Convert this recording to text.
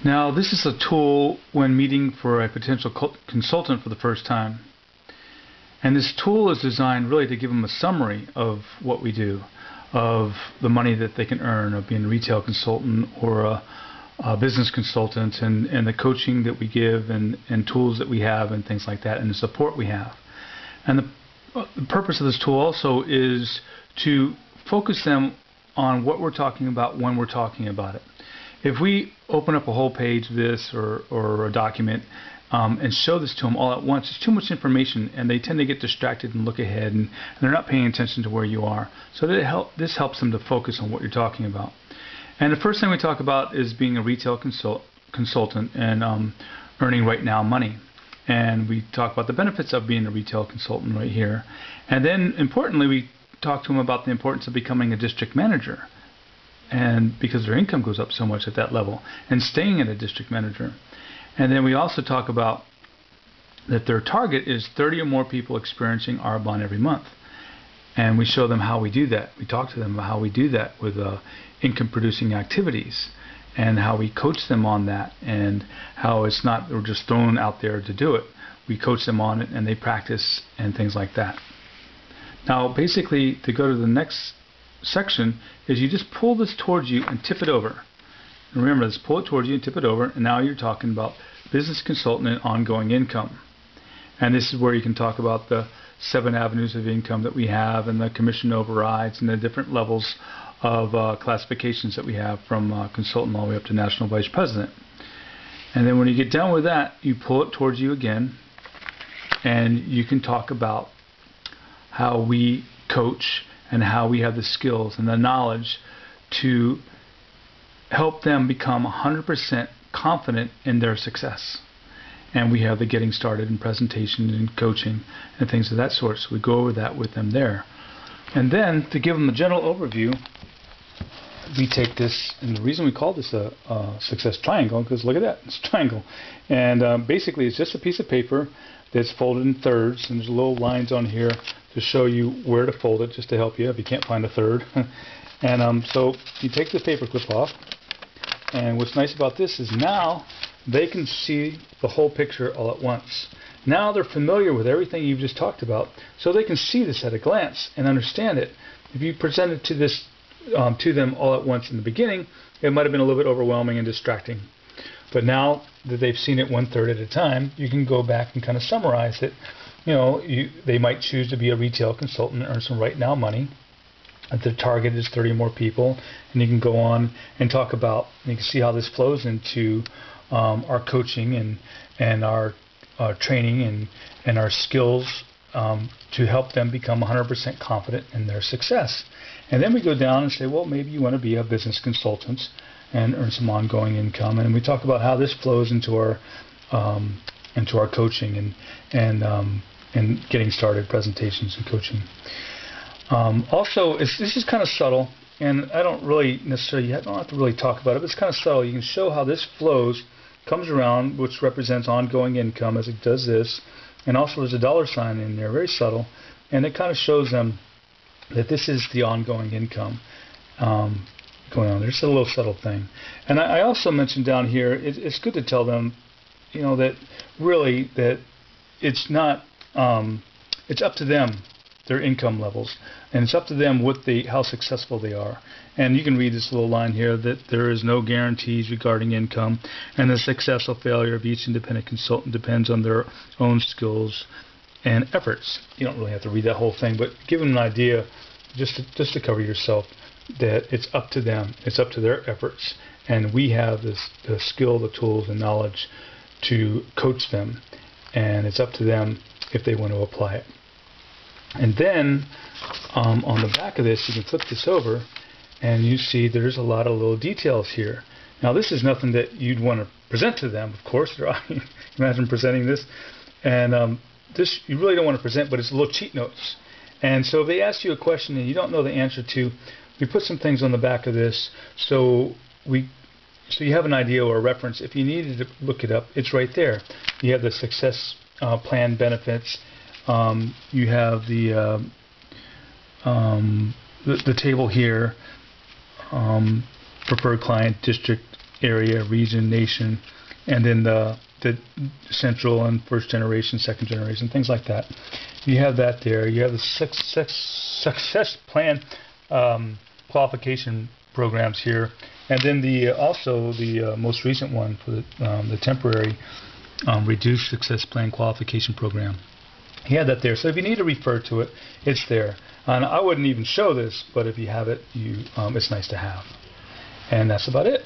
Now, this is a tool when meeting for a potential consultant for the first time. And this tool is designed really to give them a summary of what we do, of the money that they can earn, of being a retail consultant or a business consultant, and the coaching that we give and tools that we have and things like that, and the support we have. And the purpose of this tool also is to focus them on what we're talking about when we're talking about it. If we open up a whole page of this or a document and show this to them all at once, it's too much information, and they tend to get distracted and look ahead, and they're not paying attention to where you are. So this helps them to focus on what you're talking about. And the first thing we talk about is being a retail consultant and earning right now money. And we talk about the benefits of being a retail consultant right here. And then importantly, we talk to them about the importance of becoming a district manager, and because their income goes up so much at that level, and staying at a district manager. And then we also talk about that their target is 30 or more people experiencing Arbonne every month. And we show them how we do that. We talk to them about how we do that with income producing activities, and how we coach them on that, and how it's not we're just thrown out there to do it. We coach them on it, and they practice and things like that. Now basically, to go to the next section, is you just pull this towards you and tip it over. And remember, let's pull it towards you and tip it over, and now you're talking about business consultant and ongoing income. And this is where you can talk about the 7 avenues of income that we have, and the commission overrides, and the different levels of classifications that we have, from consultant all the way up to national vice president. And then when you get done with that, you pull it towards you again, and you can talk about how we coach and how we have the skills and the knowledge to help them become 100% confident in their success. And we have the getting started and presentation and coaching and things of that sort. So we go over that with them there. And then to give them a general overview, we take this, and the reason we call this a success triangle, because look at that, it's a triangle. And basically it's just a piece of paper that's folded in thirds, and there's little lines on here to show you where to fold it, just to help you if you can't find a third. And so you take the paper clip off, and what's nice about this is now they can see the whole picture all at once. Now they're familiar with everything you've just talked about, so they can see this at a glance and understand it. If you presented to them all at once in the beginning, it might have been a little bit overwhelming and distracting. But now that they've seen it 1/3 at a time, you can go back and kind of summarize it. You know, they might choose to be a retail consultant and earn some right now money. The target is 30 more people, and you can go on and talk about, and you can see how this flows into our coaching and our training and our skills to help them become 100% confident in their success. And then we go down and say, well, maybe you want to be a business consultant and earn some ongoing income. And we talk about how this flows into our coaching and getting started presentations and coaching. Also, this is kind of subtle, and I don't really necessarily, I don't have to really talk about it, but it's kind of subtle. You can show how this flows, comes around, which represents ongoing income as it does this, and also there's a dollar sign in there, very subtle, and it kind of shows them that this is the ongoing income going on. There's a little subtle thing. And I also mentioned down here, it's good to tell them, you know, that really that it's not, it's up to them, their income levels, and it's up to them how successful they are. And you can read this little line here, that there is no guarantees regarding income, and the success or failure of each independent consultant depends on their own skills and efforts. You don't really have to read that whole thing, but give them an idea, just to cover yourself, that it's up to them, it's up to their efforts, and we have the skill, the tools, and knowledge to coach them, and it's up to them if they want to apply it. And then on the back of this, you can flip this over, and you see there's a lot of little details here. Now this is nothing that you'd want to present to them, of course. Imagine presenting this, and this you really don't want to present, but it's little cheat notes. And so if they ask you a question and you don't know the answer to, we put some things on the back of this so you have an idea or a reference. If you needed to look it up, it's right there. You have the success plan benefits. You have the table here, preferred client, district, area, region, nation, and then the central and first generation, second generation, things like that. You have that there. You have the success plan qualification programs here, and then also the most recent one for the temporary reduced success plan qualification program. He had that there, so if you need to refer to it, it's there. And I wouldn't even show this, but if you have it, it's nice to have. And that's about it.